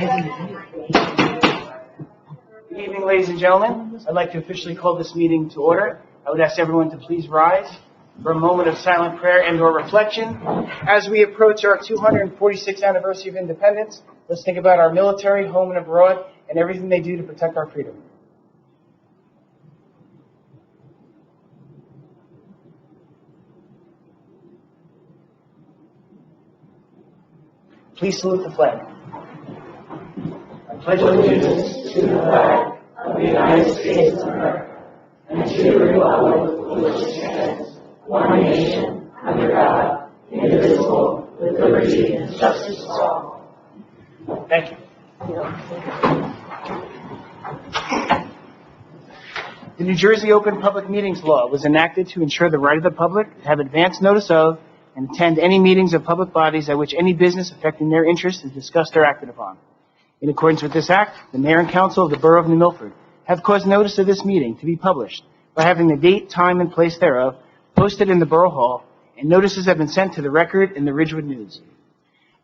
Good evening, ladies and gentlemen. I'd like to officially call this meeting to order. I would ask everyone to please rise for a moment of silent prayer and/or reflection. As we approach our 246th anniversary of independence, let's think about our military, home and abroad, and everything they do to protect our freedom. Please salute the flag. I pledge allegiance to the flag of the United States of America and to the republic for which it stands, one nation, under God, indivisible, with liberty and justice for all. Thank you. The New Jersey Open Public Meetings Law was enacted to ensure the right of the public to have advance notice of and attend any meetings of public bodies at which any business affecting their interests is discussed or acted upon. In accordance with this act, the Mayor and Council of the Borough of New Milford have caused notice of this meeting to be published by having the date, time, and place thereof posted in the Borough Hall, and notices have been sent to the Record in the Ridgewood News.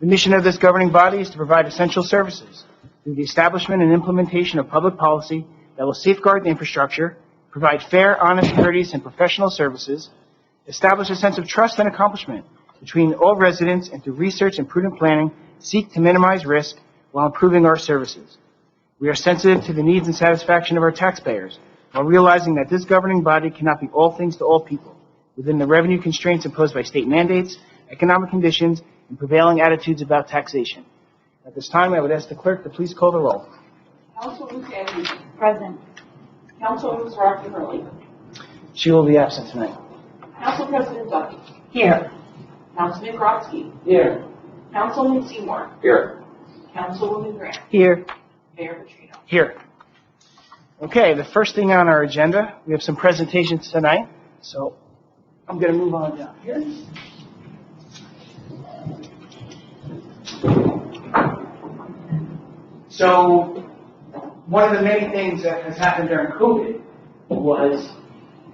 The mission of this governing body is to provide essential services through the establishment and implementation of public policy that will safeguard the infrastructure, provide fair, honest, courteous, and professional services, establish a sense of trust and accomplishment between all residents, and through research and prudent planning, seek to minimize risk while improving our services. We are sensitive to the needs and satisfaction of our taxpayers, while realizing that this governing body cannot be all things to all people, within the revenue constraints imposed by state mandates, economic conditions, and prevailing attitudes about taxation. At this time, I would ask the clerk to please call the roll. Councilwoman Sandy. Present. Councilwoman Rocky Hurley. She will be absent tonight. Council President Duffy. Here. Councilman Brodsky. Here. Councilman Seymour. Here. Councilwoman Grant. Here. Mayor Petrino. Here. Okay, the first thing on our agenda, we have some presentations tonight, so I'm going to move on down here. So, one of the many things that has happened during COVID was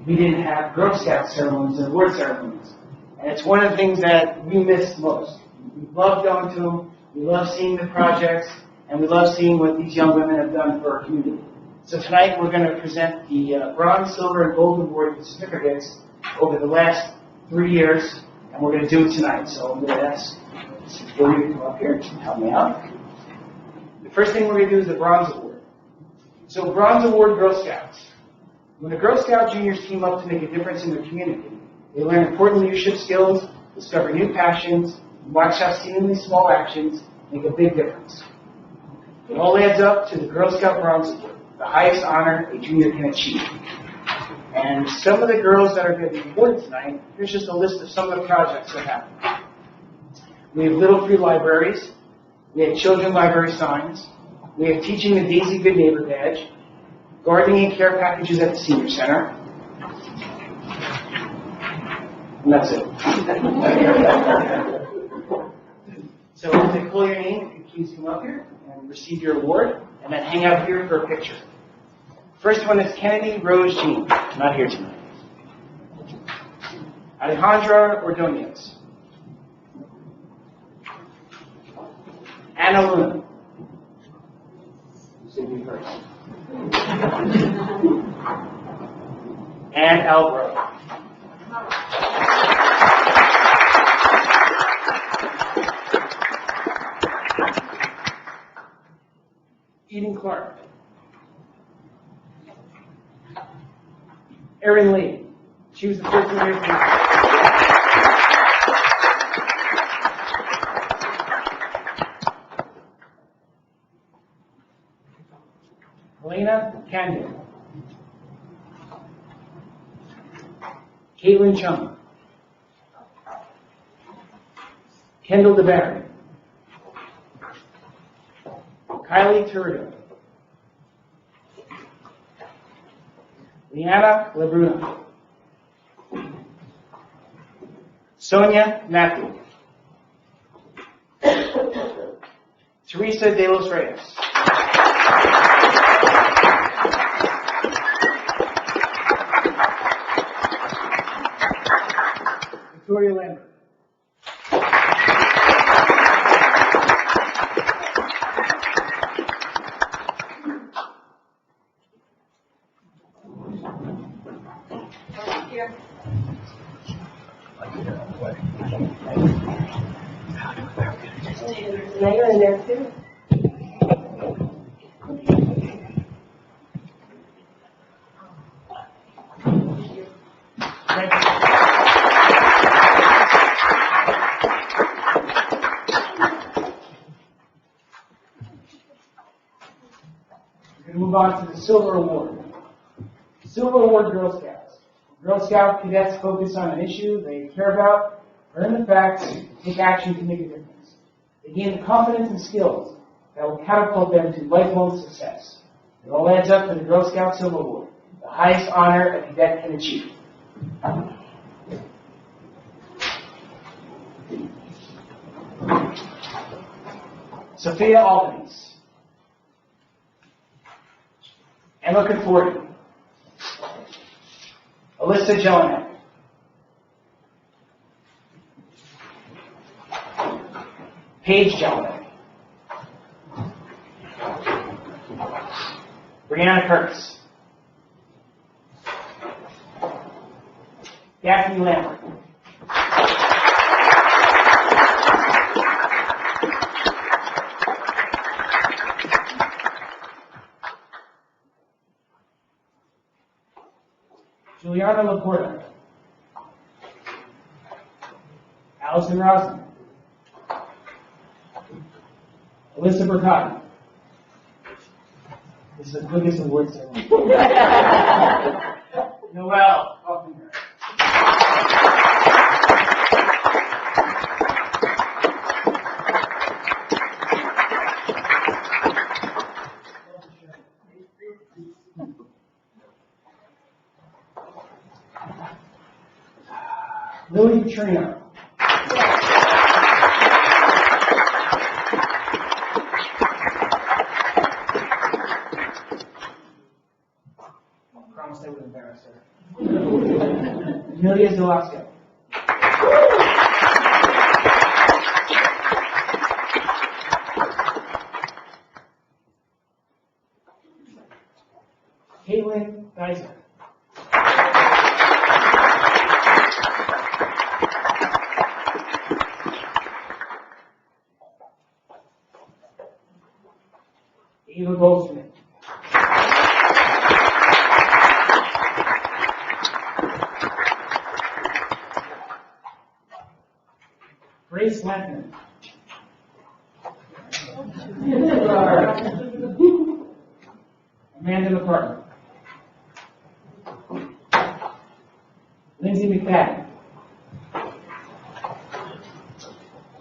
we didn't have Girl Scout ceremonies and award ceremonies. And it's one of the things that we miss most. We love going to them, we love seeing the projects, and we love seeing what these young women have done for our community. So tonight we're going to present the bronze, silver, and gold award certificates over the last 3 years, and we're going to do it tonight. So I'm going to ask Victoria to come up here and help me out. The first thing we're going to do is the bronze award. So bronze award Girl Scouts. When the Girl Scout juniors team up to make a difference in their community, they learn important leadership skills, discover new passions, and watch how seemingly small actions make a big difference. It all adds up to the Girl Scout Bronze Award, the highest honor a junior can achieve. And some of the girls that are going to be awarded tonight, here's just a list of some of the projects that happened. We have Little Free Libraries. We have Children's Library Signs. We have Teaching the Daisy Good Neighbor Badge. Gardening and care packages at the Senior Center. And that's it. So as I call your name, if you please come up here and receive your award, and then hang out here for a picture. First one is Kennedy Rose Jean, not here tonight. Alejandra Ordonez. Anna Luna. Sydney first. And Albro. Eden Clark. Erin Lee. She was the first one here. Helena Canyon. Caitlin Chung. Kendall DeBarry. Kylie Turdo. Liana Labruna. Sonia Matthew. Teresa De Los Reyes. Victoria Lambert. mayor in there too. Thank you. We're going to move on to the Silver Award. Silver Award Girl Scouts. Girl Scout cadets focus on an issue they care about, learn the facts, and take action to make a difference. They gain the confidence and skills that will catapult them to lifelong success. It all adds up to the Girl Scout Silver Award, the highest honor a cadet can achieve. Sophia Albanese. Emma Conforti. Alyssa Jelinek. Paige Jelinek. Brianna Curtis. Daphne Lambert. Juliana Laporta. Allison Rosner. Alyssa Burkott. This is the biggest award ceremony. Noelle Hoffman. Lily Petrino. I promised I would embarrass her. Amelia Zalowska. Caitlin Geiser. Eva Goldsmith. Grace Lampman. Amanda McCartney. Lindsay McFadden.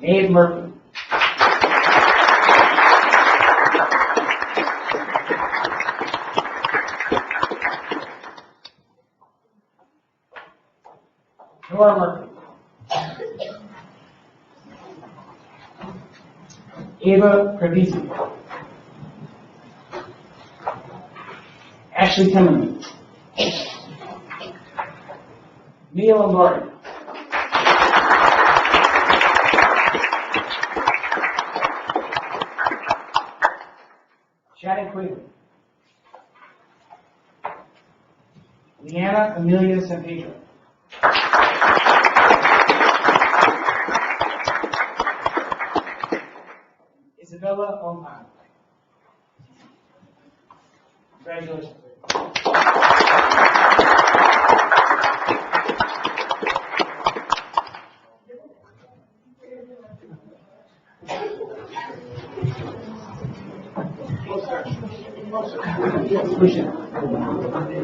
Abe Murphy. Nora Murphy. Ava Pravisi. Ashley Timmerman. Mia Lombardi. Shannon Quigley. Leanna Amelia San Pedro. Isabella Oman. Congratulations. Push it.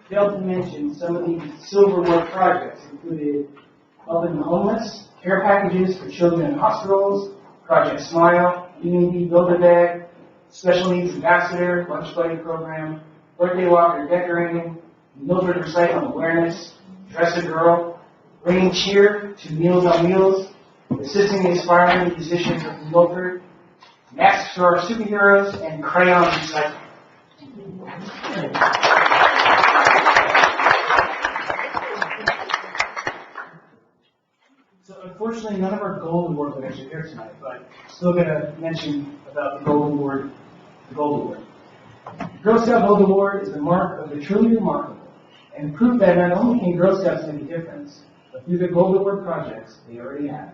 Failed to mention some of these Silver Award projects included helping the homeless, care packages for children in hospitals, Project Smile, Unity Build-A-Bag, Special Needs Ambassador, Lunch Buddy Program, Birthday Walk or Decorating, Milford Recycling Awareness, Dress a Girl, bringing cheer to Meals on Wheels, assisting the aspiring musicians of Milford, masks for our superheroes, and crayon recycling. So unfortunately, none of our gold award winners are here tonight, but still going to mention about the gold award. The gold award. The Girl Scout Gold Award is the mark of the truly remarkable, and proof that not only can Girl Scouts make a difference, but through the Gold Award projects they already have.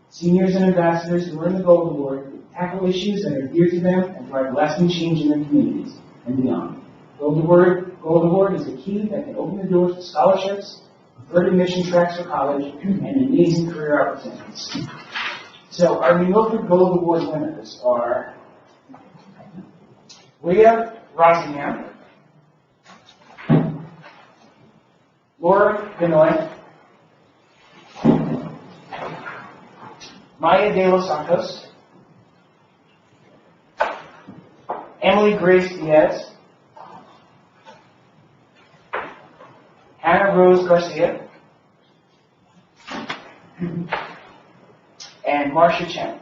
Seniors and ambassadors who earn the Gold Award tackle issues that are dear to them and drive lasting change in their communities and beyond. Gold Award is the key that can open the doors to scholarships, preferred admission tracks for college, and amazing career opportunities. So our Milford Gold Award winners are Leah Rossingham, Laura Benoit, Maya de los Santos, Emily Grace Diaz, Hannah Rose Garcia, and Marcia Chen.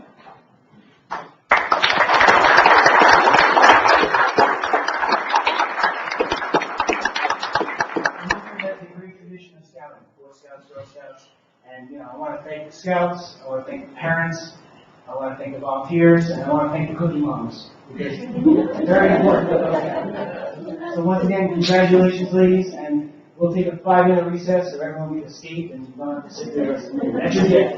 Scouts, Girl Scouts, and I want to thank the Scouts, I want to thank the parents, I want to thank the volunteers, and I want to thank the cookie moms, because it's very important. So once again, congratulations, ladies, and we'll take a 5-minute recess so everyone can escape and you don't have to sit there. That's just it.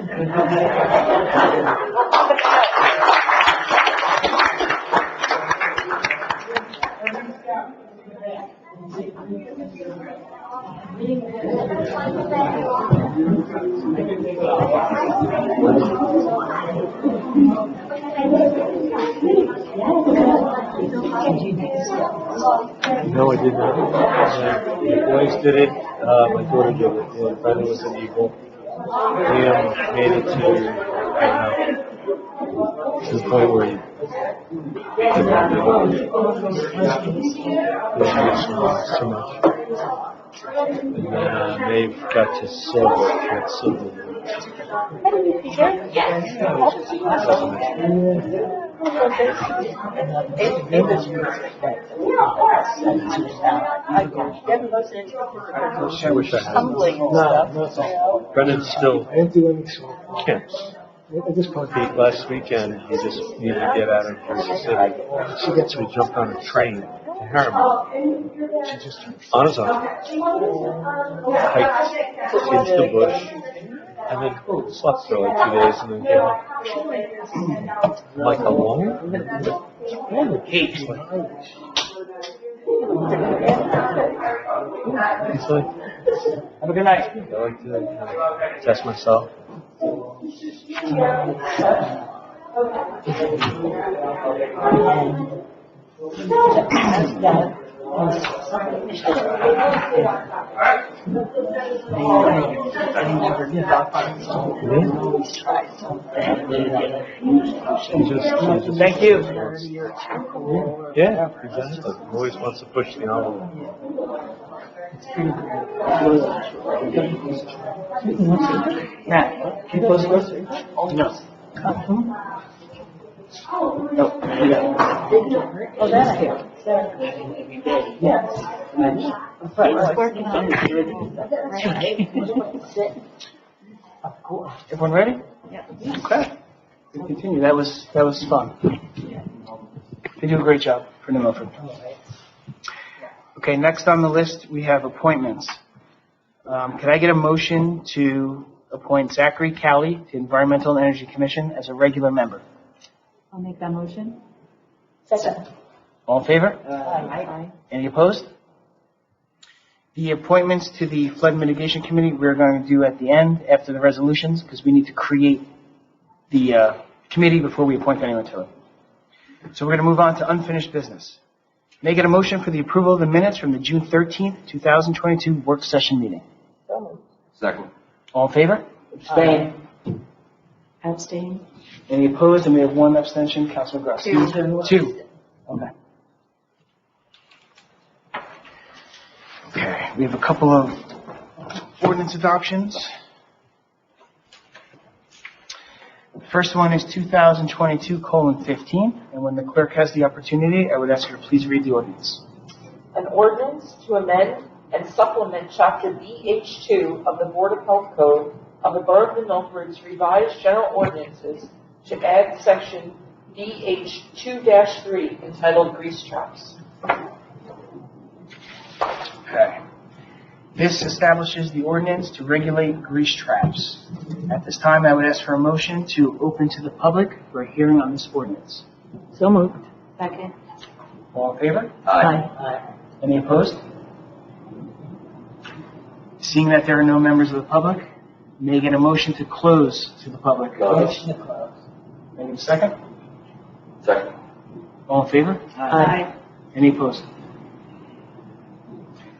No, I did not. The boys did it. My daughter did it. And Brandon was an eagle. Liam made it to, I don't know, to the point where he didn't want to do it. Too much. And then Maeve got to silver. Got silver. I wish I had. No. Brendan still can't. Last weekend, he just needed to get out of Jersey City. So he jumped on a train to Harriman. On his own. Hiked into the bush. And then slept for like 2 days and then came home. Like alone? He's like, have a good night. I like to test myself. Thank you. Yeah, exactly. Always wants to push the envelope. Matt, can you close the door? No. No. Oh, that's here. Yes. Everyone ready? Yeah. Okay. We continue. That was fun. They do a great job for New Milford. Okay, next on the list we have appointments. Can I get a motion to appoint Zachary Cowley to Environmental and Energy Commission as a regular member? I'll make that motion. Second. All in favor? Aye. Any opposed? The appointments to the Flood Mitigation Committee we're going to do at the end after the resolutions because we need to create the committee before we appoint anyone to it. So we're going to move on to unfinished business. May I get a motion for the approval of the minutes from the June 13th, 2022 work session meeting? Second. All in favor? Abstain. Abstain. Any opposed? And we have one abstention. Councilman Gross. Two. Okay. Okay. We have a couple of ordinance adoptions. First one is 2022:15, and when the clerk has the opportunity, I would ask her to please read the ordinance. An ordinance to amend and supplement Chapter BH2 of the Board of Health Code of the Borough of Milford's revised general ordinances to add Section BH2-3 entitled Grease Traps. Okay. This establishes the ordinance to regulate grease traps. At this time, I would ask for a motion to open to the public for a hearing on this ordinance. So moved. Second. All in favor? Aye. Any opposed? Seeing that there are no members of the public, may I get a motion to close to the public? Motion to close. May I get a second? Second. All in favor? Aye. Any opposed?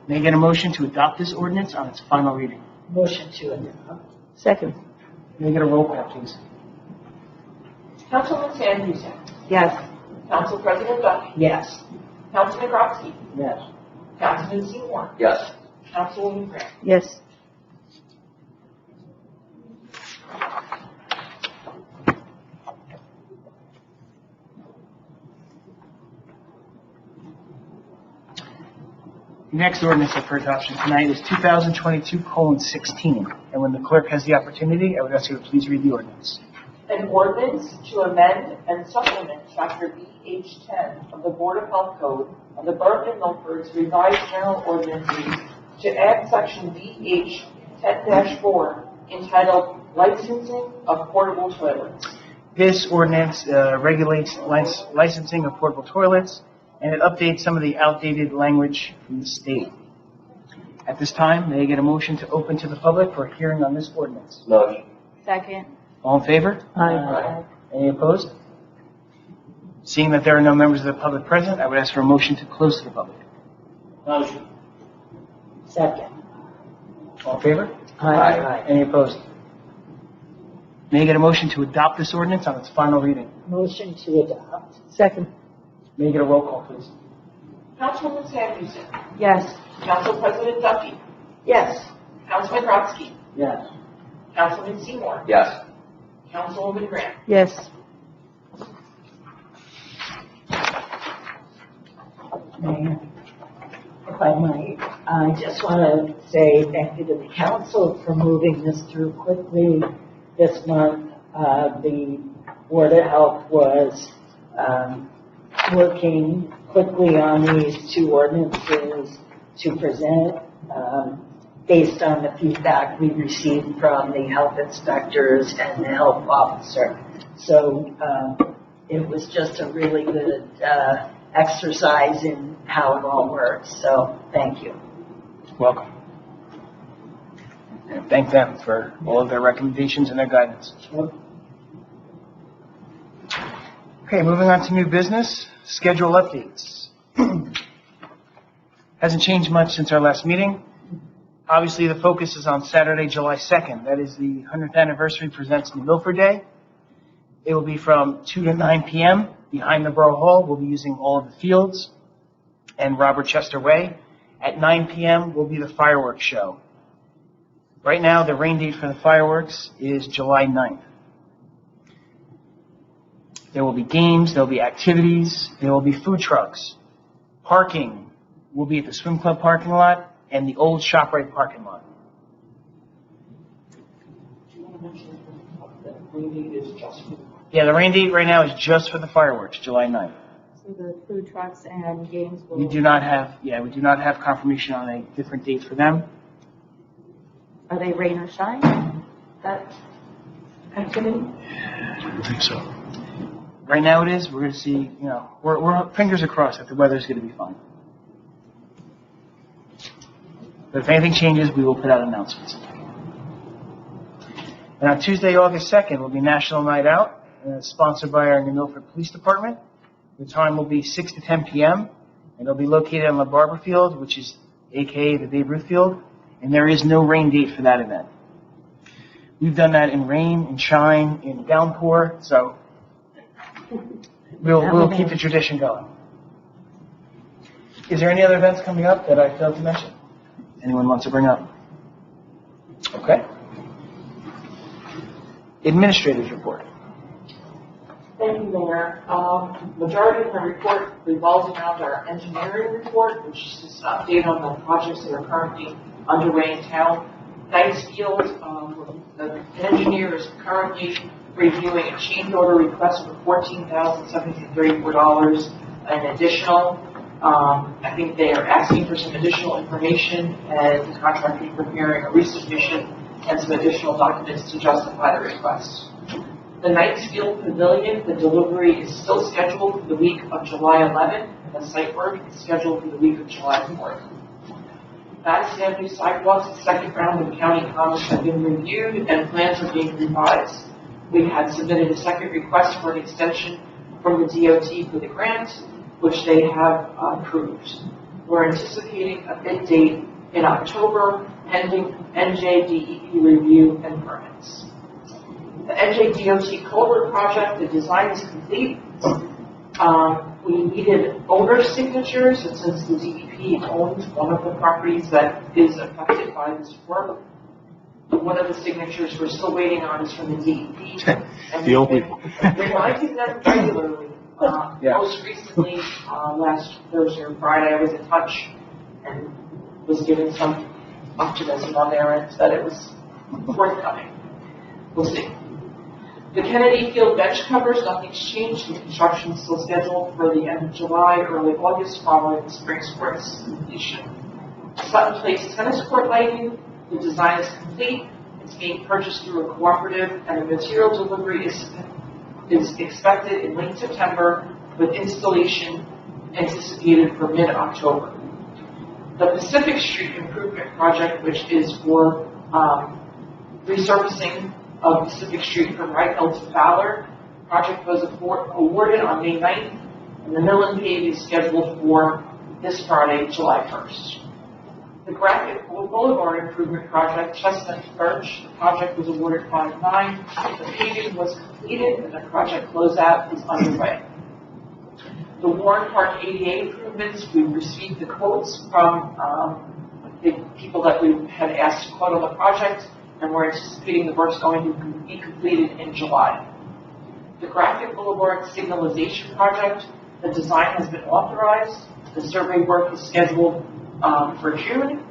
May I get a motion to adopt this ordinance on its final reading? Motion to adopt. Second. May I get a roll call, please? Councilman Sanderson. Yes. Council President Duffy. Yes. Councilman Grotzky. Yes. Councilman Seymour. Yes. Councilwoman Graham. Yes. The next ordinance up for adoption tonight is 2022:16, and when the clerk has the opportunity, I would ask you to please read the ordinance. An ordinance to amend and supplement Chapter BH10 of the Board of Health Code of the Borough of Milford's revised general ordinances to add Section BH10-4 entitled Licensing of Portable Toilets. This ordinance regulates licensing of portable toilets, and it updates some of the outdated language from the state. At this time, may I get a motion to open to the public for a hearing on this ordinance? Motion. Second. All in favor? Aye. Any opposed? Seeing that there are no members of the public present, I would ask for a motion to close to the public. Motion. Second. All in favor? Aye. Any opposed? May I get a motion to adopt this ordinance on its final reading? Motion to adopt. Second. May I get a roll call, please? Councilwoman Sanderson. Yes. Council President Duffy. Yes. Councilman Grotzky. Yes. Councilman Seymour. Yes. Councilwoman Graham. Yes. Mayor, if I might, I just want to say thank you to the council for moving this through quickly this month. The Board of Health was working quickly on these two ordinances to present based on the feedback we received from the health inspectors and the health officer. So it was just a really good exercise in how it all works. So thank you. Welcome. And thank them for all of their recommendations and their guidance. Okay, moving on to new business, schedule updates. Hasn't changed much since our last meeting. Obviously, the focus is on Saturday, July 2nd. That is the 100th anniversary Presents New Milford Day. It will be from 2 to 9 p.m. behind the Borough Hall. We'll be using all of the fields and Robert Chester Way. At 9 p.m. will be the fireworks show. Right now, the rain date for the fireworks is July 9th. There will be games, there will be activities, there will be food trucks. Parking will be at the swim club parking lot and the old ShopRite parking lot. Yeah, the rain date right now is just for the fireworks, July 9th. So the food trucks and games will... We do not have confirmation on a different date for them. Are they rain or shine? That activity? I think so. Right now it is. We're going to see, we're fingers are crossed that the weather's going to be fine. But if anything changes, we will put out announcements. And on Tuesday, August 2nd, will be National Night Out, sponsored by our New Milford Police Department. The time will be 6 to 10 p.m., and it'll be located on La Barber Field, which is a.k.a. the Babe Ruth Field, and there is no rain date for that event. We've done that in rain, in shine, in downpour, so we'll keep the tradition going. Is there any other events coming up that I failed to mention? Anyone wants to bring up? Okay. Administrator's report. Mayor. Majority of my report revolves around our engineering report, which is just an update on the projects that are currently underway in town. Dykesfield, the engineer is currently reviewing a change order request for $14,734 an additional. I think they are asking for some additional information, and the contractor is preparing a resubmission and some additional documents to justify the request. The Knightsfield Pavilion, the delivery is still scheduled for the week of July 11th, and the site work is scheduled for the week of July 4th. Madison Avenue sidewalks, the second round of county comments have been reviewed and plans are being revised. We had submitted a second request for an extension from the DOT for the grant, which they have approved. We're anticipating a bid date in October, pending NJDEP review and permits. The NJDOT culvert project, the design is complete. We needed owner signatures, and since the DEP owns one of the properties that is affected by this work, one of the signatures we're still waiting on is from the DEP. And The only one. Reminding them regularly. Most recently, last Thursday or Friday, I was in touch and was given some optimism on their end that it was forthcoming. We'll see. The Kennedy Field bench covers, nothing's changed. The construction is still scheduled for the end of July, early August, following the spring sports completion. Sutton Place tennis court lighting, the design is complete. It's being purchased through a cooperative, and the material delivery is expected in late September, with installation anticipated for mid-October. The Pacific Street Improvement Project, which is for resurfacing of Pacific Street from Wright Hill to Fowler, project was awarded on May 9th, and the mill and pave is scheduled for this Friday, July 1st. The Graphic Boulevard Improvement Project, Chestnut to Birch, the project was awarded 5-9. The paving was completed and the project closeout is underway. The Warren Park ADA improvements, we received the quotes from the people that we had asked to quote on the project, and we're anticipating the work's going to be completed in July. The Graphic Boulevard Signalization Project, the design has been authorized. The survey work is scheduled for June,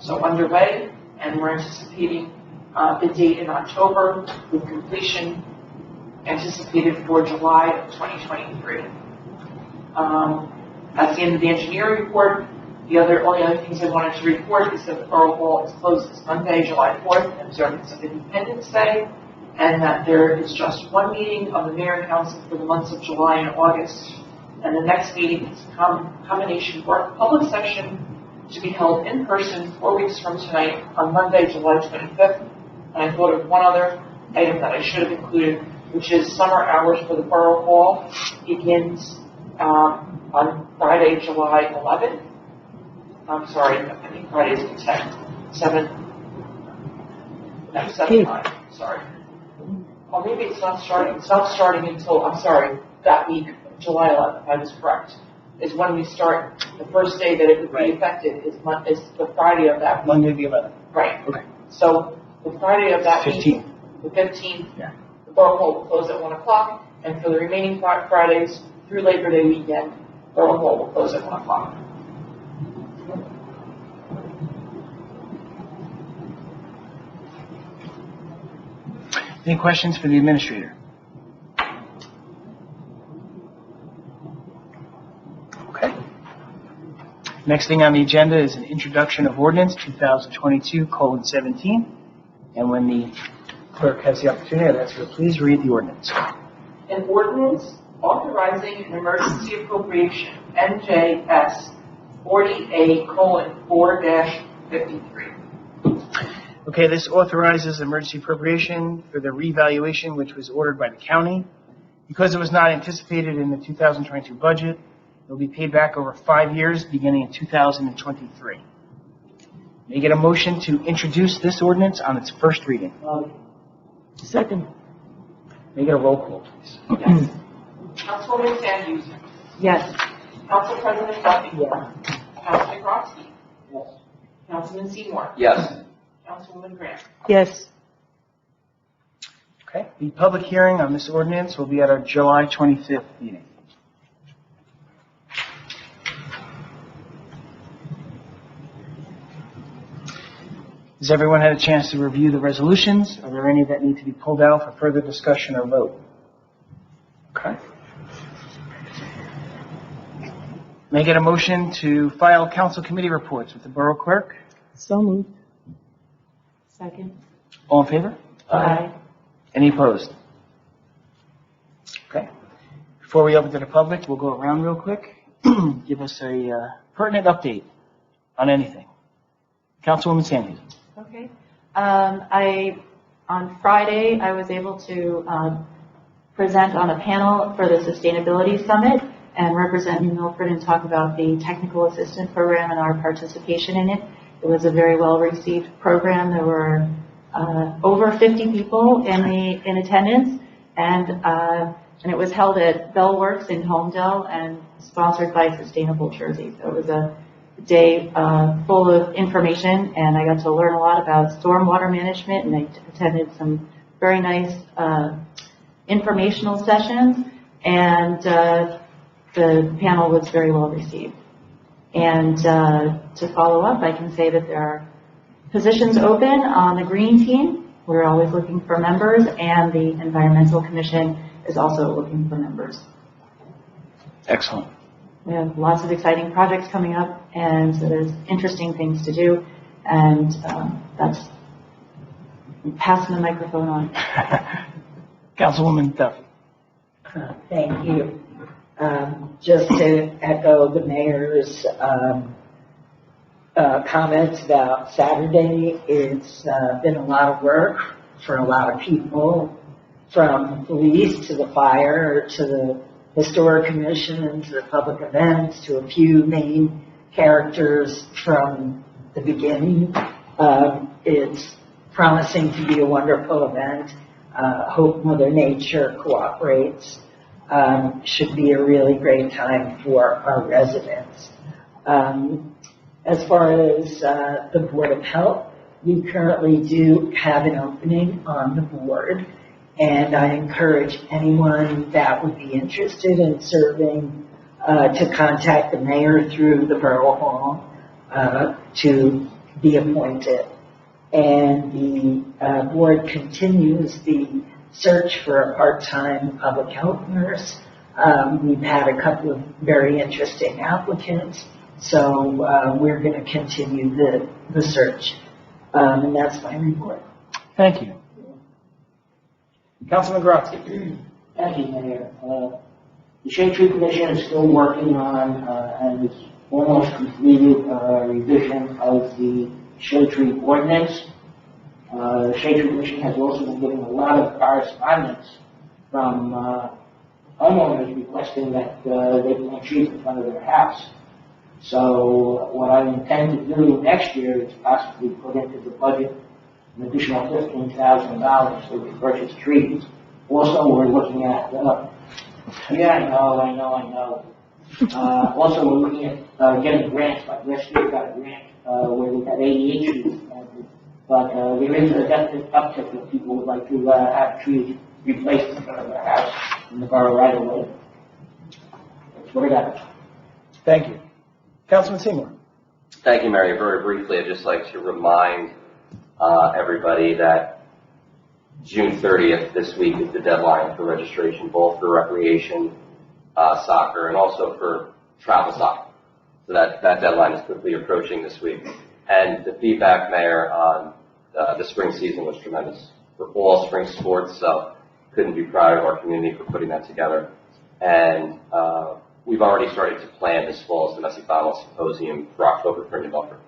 so underway, and we're anticipating the date in October, with completion anticipated for July of 2023. That's the end of the engineering report. The only other things I wanted to report is that the Borough Hall is closed this Monday, July 4th, in observance of Independence Day, and that there is just one meeting of the Mayor and Council for the months of July and August, and the next meeting is a combination work public session to be held in person 4 weeks from tonight on Monday, July 25th. And I thought of one other item that I should have included, which is summer hours for the Borough Hall begins on Friday, July 11th. I'm sorry, I think Friday is the 10th, 7, sorry. Or maybe it's not starting until, I'm sorry, that week, July 11th, I was correct, is when we start. The first day that it would be effective is the Friday of that week. Monday the 11th. Right. Okay. So the Friday of that 15th. week, the 15th, the Borough Hall will close at 1 o'clock, and for the remaining Fridays through Labor Day weekend, Borough Hall will close at 1 o'clock. Any questions for the administrator? Okay. Next thing on the agenda is an introduction of ordinance 2022:17. And when the clerk has the opportunity, I'd ask her to please read the ordinance. An ordinance authorizing an emergency appropriation, NJS 40A:4-53. Okay, this authorizes emergency appropriation for the revaluation which was ordered by the county. Because it was not anticipated in the 2022 budget, it will be paid back over 5 years beginning in 2023. May I get a motion to introduce this ordinance on its first reading? Second. May I get a roll call, please? Yes. Councilwoman Sandhusen. Yes. Council President Duffy. Yeah. Councilman Brodsky. Yes. Councilman Seymour. Yes. Councilwoman Grant. Yes. Okay, the public hearing on this ordinance will be at our July 25th meeting. Has everyone had a chance to review the resolutions? Are there any that need to be pulled out for further discussion or vote? Okay. May I get a motion to file council committee reports with the borough clerk? So moved. Second. All in favor? Aye. Any opposed? Okay. Before we open to the public, we'll go around real quick. Give us a pertinent update on anything. Councilwoman Sanders. Okay. On Friday, I was able to present on a panel for the Sustainability Summit and represent New Milford and talk about the technical assistance program and our participation in it. It was a very well-received program. There were over 50 people in attendance, and it was held at Bell Works in Homedale and sponsored by Sustainable Jersey. So it was a day full of information, and I got to learn a lot about stormwater management, and I attended some very nice informational sessions, and the panel was very well received. And to follow up, I can say that there are positions open on the green team. We're always looking for members, and the Environmental Commission is also looking for members. Excellent. We have lots of exciting projects coming up, and so there's interesting things to do, and that's passing the microphone on. Councilwoman Duffy. Thank you. Just to echo the mayor's comments about Saturday, it's been a lot of work for a lot of people, from police to the fire to the historic commission to the public events to a few main characters from the beginning. It's promising to be a wonderful event. Hope Mother Nature cooperates. Should be a really great time for our residents. As far as the Board of Health, we currently do have an opening on the board, and I encourage anyone that would be interested in serving to contact the mayor through the Borough Hall to be appointed. And the board continues the search for a part-time public health nurse. We've had a couple of very interesting applicants, so we're going to continue the search. And that's my report. Thank you. Councilman Grotzky. Thank you, Mayor. The Shade Tree Commission is still working on and it's almost completed revision of the Shade Tree Ordinance. The Shade Tree Commission has also been getting a lot of correspondence from homeowners requesting that they plant trees in front of their house. So what I intend to do next year is possibly put into the budget an additional $15,000 so we purchase trees. Also, we're looking at, yeah, I know. Also, we're looking at getting grants. Like last year, we got a grant where we got 88 trees planted. But there is a definite uptick that people would like to have trees replaced in front of their house in the borough right away. That's what I got. Thank you. Councilman Seymour. Thank you, Mary. Very briefly, I'd just like to remind everybody that June 30th this week is the deadline for registration, both for recreation soccer and also for travel soccer. So that deadline is quickly approaching this week. And the feedback, Mayor, on the spring season was tremendous for all spring sports, so couldn't be proud of our community for putting that together. And we've already started to plan this fall's Domestic Violence Symposium for October for New Milford.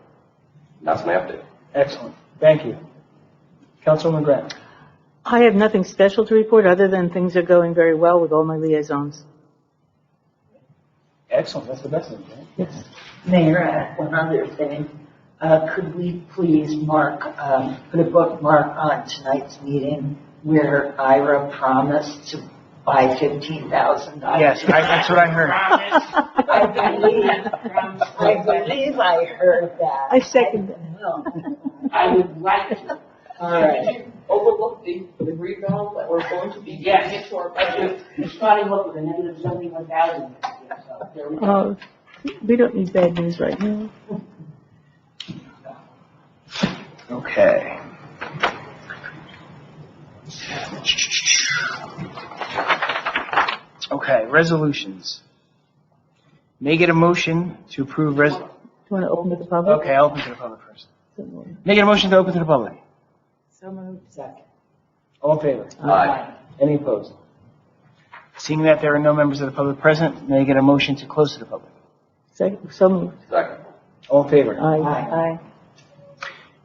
That's my update. Excellent. Thank you. Councilwoman Grant. I have nothing special to report other than things are going very well with all my liaisons. Excellent. That's the best thing, right? Yes. Mayor, one other thing. Could we please put a bookmark on tonight's meeting where Ira promised to buy $15,000? Yes, that's what I heard. I believe I heard that. I second that. I would like to. All right. Overlook the rebound that we're going to be Yes. getting into our budget. You're starting off with a negative 71,000. So there we go. Oh, we don't need bad news right now. Okay. Okay, resolutions. May I get a motion to approve Do you want to open to the public? Okay, I'll open to the public first. May I get a motion to open to the public? So moved. Second. All in favor? Aye. Any opposed? Seeing that there are no members of the public present, may I get a motion to close to the public? Second, so moved. Second. All in favor? Aye.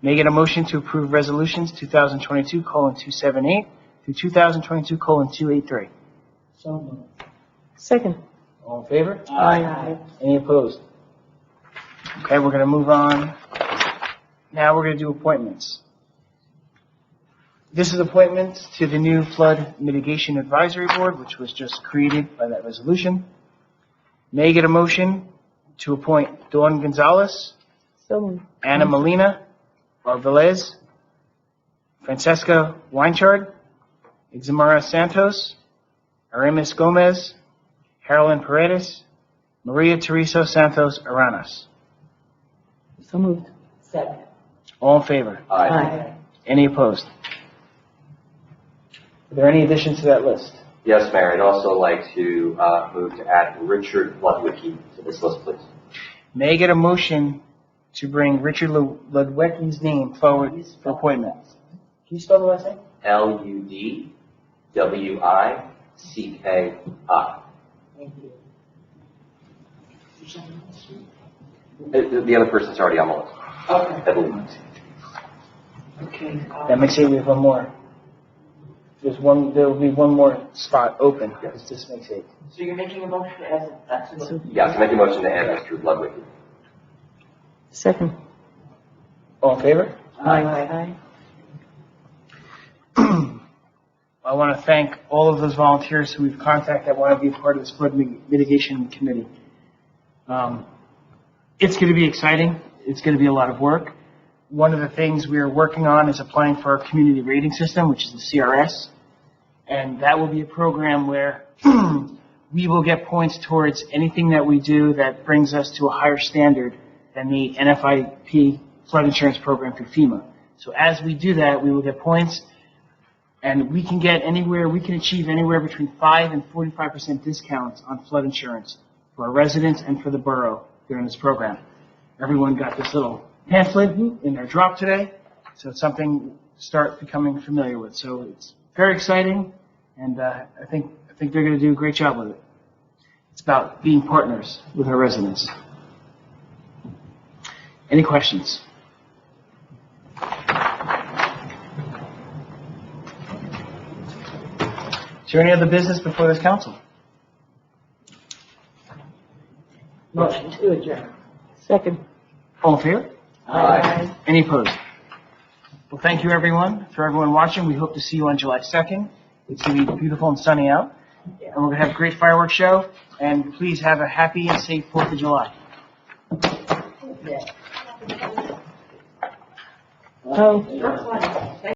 May I get a motion to approve resolutions 2022:278 through 2022:283? So moved. Second. All in favor? Aye. Any opposed? Okay, we're going to move on. Now we're going to do appointments. This is appointments to the new Flood Mitigation Advisory Board, which was just created by that resolution. May I get a motion to appoint Dawn Gonzalez, So moved. Anna Molina, Velez, Francesca Weinchard, Examara Santos, Aramis Gomez, Carolyn Paredes, Maria Teresa Santos Aranas. So moved. Second. All in favor? Aye. Any opposed? Are there any additions to that list? Yes, Mayor, I'd also like to move to add Richard Ludwicki to this list, please. May I get a motion to bring Richard Ludwicki's name forward for appointment? Can you spell the last name? Ludwicki. Thank you. The other person's already on the list. Okay. I believe. Okay. That makes it we have one more. There will be one more spot open, because this makes 8. So you're making a motion as that's Yes, I'm making a motion to add Mr. Ludwicki. Second. All in favor? Aye. I want to thank all of those volunteers who we've contacted that want to be a part of this flood mitigation committee. It's going to be exciting. It's going to be a lot of work. One of the things we are working on is applying for our community rating system, which is the CRS. And that will be a program where we will get points towards anything that we do that brings us to a higher standard than the NFIP flood insurance program through FEMA. So as we do that, we will get points, and we can achieve anywhere between 5 and 45% discounts on flood insurance for our residents and for the borough during this program. Everyone got this little pamphlet in their drop today, so it's something to start becoming familiar with. So it's very exciting, and I think they're going to do a great job with it. It's about being partners with our residents. Any questions? Is there any other business before this council? Motion to adjourn. Second. All in favor? Aye. Any opposed? Well, thank you, everyone. For everyone watching, we hope to see you on July 2nd. It's going to be beautiful and sunny out. And we're going to have a great fireworks show. And please have a happy and safe 4th of July. Yeah. Oh. First line.